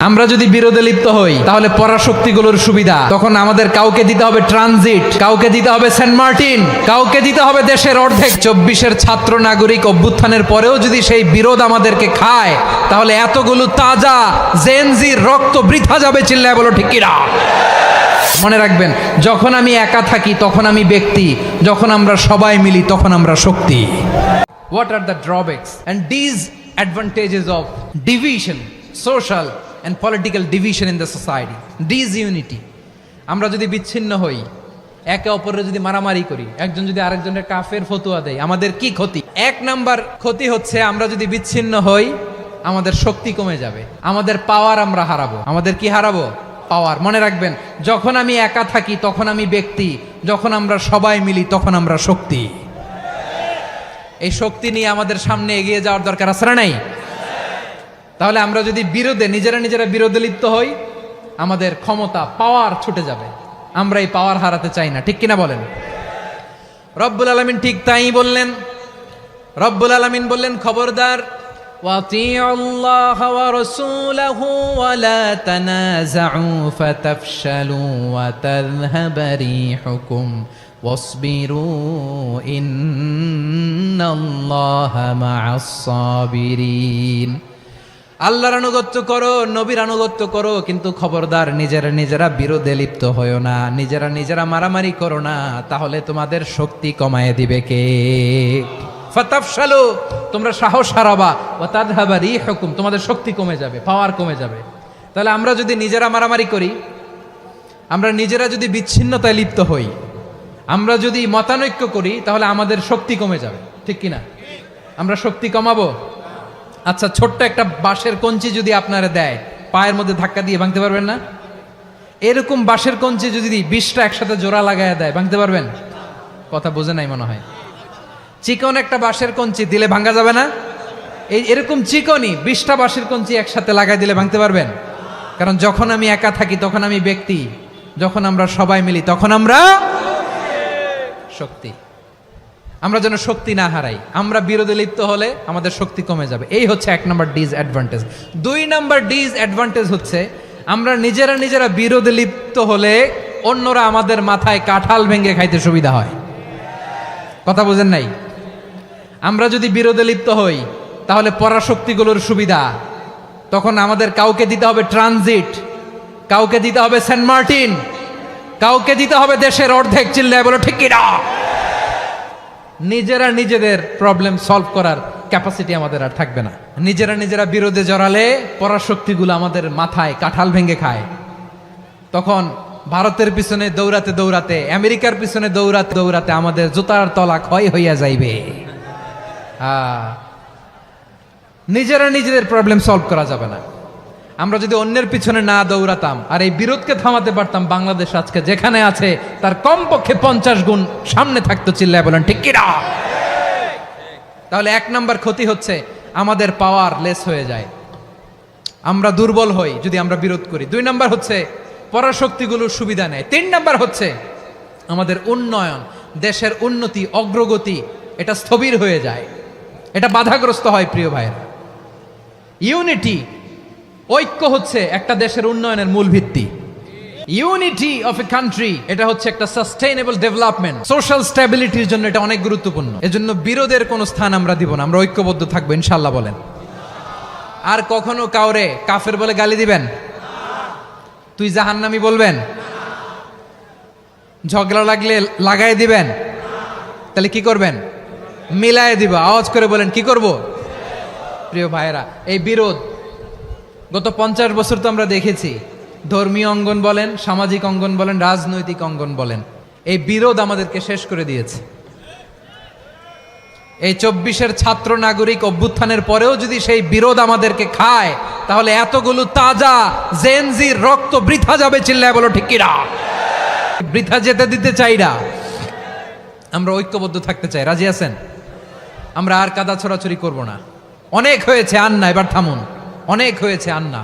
আমরা যদি বিরোধে লিপ্ত হই তাহলে পরাশক্তিগুলোর সুবিধা তখন আমাদের কাউকে দিতে হবে ট্রানজিট, কাউকে দিতে হবে সেন্ট মার্টিন, কাউকে দিতে হবে দেশের অর্ধেক। 24-এর ছাত্র নাগরিক অভ্যুত্থানের পরেও যদি সেই বিরোধ আমাদেরকে খায় তাহলে এতগুলো তাজা জেনজির রক্ত বৃথা যাবে। চিল্লায় বলো ঠিক কিনা? মনে রাখবেন, যখন আমি একা থাকি তখন আমি ব্যক্তি, যখন আমরা সবাই মিলি তখন আমরা শক্তি। What are the drawbacks and disadvantages of division, social and political division in the society? Disunity. আমরা যদি বিচ্ছিন্ন হই, একে অপরের যদি মারামারি করি, একজন যদি আরেকজনের কাফের ফতোয়া দেয়, আমাদের কি ক্ষতি? এক নাম্বার ক্ষতি হচ্ছে আমরা যদি বিচ্ছিন্ন হই আমাদের শক্তি কমে যাবে, আমাদের পাওয়ার আমরা হারাবো। আমাদের কি হারাবো? পাওয়ার। মনে রাখবেন, যখন আমি একা থাকি তখন আমি ব্যক্তি, যখন আমরা সবাই মিলি তখন আমরা শক্তি। এই শক্তি নিয়ে আমাদের সামনে এগিয়ে যাওয়ার দরকার আছে না নাই? তাহলে আমরা যদি নিজেরা বিরোধে লিপ্ত হই আমাদের ক্ষমতা, পাওয়ার ছুটে যাবে। আমরা এই পাওয়ার হারাতে চাই না, ঠিক কিনা বলেন? রব্বুল আলামিন ঠিক তাই বললেন। রব্বুল আলামিন বললেন, খবরদার, ওয়াতিউল্লাহ ওয়া রাসূলাহু ওয়া লা তানাযাউ ফাতাফশালু ওয়া তাযহাবা রিহুকুম ওয়াসবিরু ইন্নাল্লাহা মা'আস সাবিরিন। আল্লাহর আনুগত্য করো, নবীর আনুগত্য করো, কিন্তু খবরদার নিজেরা বিরোধে লিপ্ত হয়ো না, নিজেরা মারামারি করো না, তাহলে তোমাদের শক্তি কমায় দিবে কে? ফাতাফশালু, তোমরা সাহস হারাবা, ওয়া তাযহাবা রিহুকুম, তোমাদের শক্তি কমে যাবে, পাওয়ার কমে যাবে। তাহলে আমরা যদি নিজেরা মারামারি করি, আমরা নিজেরা যদি বিচ্ছিন্নতায় লিপ্ত হই, আমরা যদি মতানৈক্য করি, তাহলে আমাদের শক্তি কমে যাবে, ঠিক কিনা? আমরা শক্তি কমাবো। আচ্ছা, ছোট্ট একটা বাঁশের কঞ্চি যদি আপনারা দেয়, পায়ের মধ্যে ধাক্কা দিয়ে ভাঙতে পারবেন না? এরকম বাঁশের কঞ্চি যদি 20টা একসাথে জোড়া লাগায় দেয়, ভাঙতে পারবেন? কথা বোঝে নাই মনে হয়। চিকন একটা বাঁশের কঞ্চি দিলে ভাঙা যাবে না? এরকম চিকনই 20টা বাঁশের কঞ্চি একসাথে লাগাই দিলে ভাঙতে পারবেন? কারণ যখন আমি একা থাকি তখন আমি ব্যক্তি, যখন আমরা সবাই মিলি তখন আমরা শক্তি। আমরা যেন শক্তি না হারাই। আমরা বিরোধে লিপ্ত হলে আমাদের শক্তি কমে যাবে। এই হচ্ছে 1 নাম্বার ডিসঅ্যাডভান্টেজ। 2 নাম্বার ডিসঅ্যাডভান্টেজ হচ্ছে আমরা নিজেরা বিরোধে লিপ্ত হলে অন্যরা আমাদের মাথায় কাঁঠাল ভেঙে খাইতে সুবিধা হয়। কথা বোঝেন নাই? আমরা যদি বিরোধে লিপ্ত হই তাহলে পরাশক্তিগুলোর সুবিধা তখন আমাদের কাউকে দিতে হবে ট্রানজিট, কাউকে দিতে হবে সেন্ট মার্টিন, কাউকে দিতে হবে দেশের অর্ধেক। চিল্লায় বলো ঠিক কিনা? নিজেদের প্রবলেম সলভ করার ক্যাপাসিটি আমাদের আর থাকবে না। নিজেরা বিরোধে জড়ালে পরাশক্তিগুলো আমাদের মাথায় কাঁঠাল ভেঙে খায়। তখন ভারতের পিছনে দৌড়াতে, আমেরিকার পিছনে দৌড়াতে আমাদের জুতার তলা ক্ষয় হইয়া যাইবে। নিজেদের প্রবলেম সলভ করা যাবে না। আমরা যদি অন্যের পিছনে না দৌড়াতাম আর এই বিরোধকে থামাতে পারতাম, বাংলাদেশ আজকে যেখানে আছে তার কমপক্ষে 50 গুণ সামনে থাকতো। চিল্লায় বলেন ঠিক কিনা? তাহলে 1 নাম্বার ক্ষতি হচ্ছে আমাদের পাওয়ার লেস হয়ে যায়, আমরা দুর্বল হই যদি আমরা বিরোধ করি। 2 নাম্বার হচ্ছে পরাশক্তিগুলোর সুবিধা নেয়। 3 নাম্বার হচ্ছে আমাদের উন্নয়ন, দেশের উন্নতি, অগ্রগতি এটা স্থবির হয়ে যায়, এটা বাধাগ্রস্ত হয়। প্রিয় ভাইয়েরা, ইউনিটি, ঐক্য হচ্ছে একটা দেশের উন্নয়নের মূল ভিত্তি। ইউনিটি অফ এ কান্ট্রি, এটা হচ্ছে একটা সাস্টেইনেবল ডেভেলপমেন্ট, সোশ্যাল স্ট্যাবিলিটির জন্য এটা অনেক গুরুত্বপূর্ণ। এজন্য বিরোধের কোনো স্থান আমরা দিব না, আমরা ঐক্যবদ্ধ থাকবো ইনশাআল্লাহ। বলেন, আর কখনো কাউরে কাফের বলে গালি দিবেন? তুই জাহান্নামী বলবেন? ঝগড়া লাগলে লাগাই দিবেন? তাহলে কি করবেন? মিলায় দিব। আওয়াজ করে বলেন, কি করব? প্রিয় ভাইয়েরা, এই বিরোধ গত 50 বছর তো আমরা দেখেছি, ধর্মীয় অঙ্গন বলেন, সামাজিক অঙ্গন বলেন, রাজনৈতিক অঙ্গন বলেন, এই বিরোধ আমাদেরকে শেষ করে দিয়েছে। এই 24-এর ছাত্র নাগরিক অভ্যুত্থানের পরেও যদি সেই বিরোধ আমাদেরকে খায় তাহলে এতগুলো তাজা জেনজির রক্ত বৃথা যাবে। চিল্লায় বলো ঠিক কিনা? বৃথা যেতে দিতে চাই না, আমরা ঐক্যবদ্ধ থাকতে চাই। রাজি আছেন? আমরা আর কাদা ছড়াছড়ি করব না। অনেক হয়েছে, আন্না, এবার থামুন। অনেক হয়েছে, আন্না।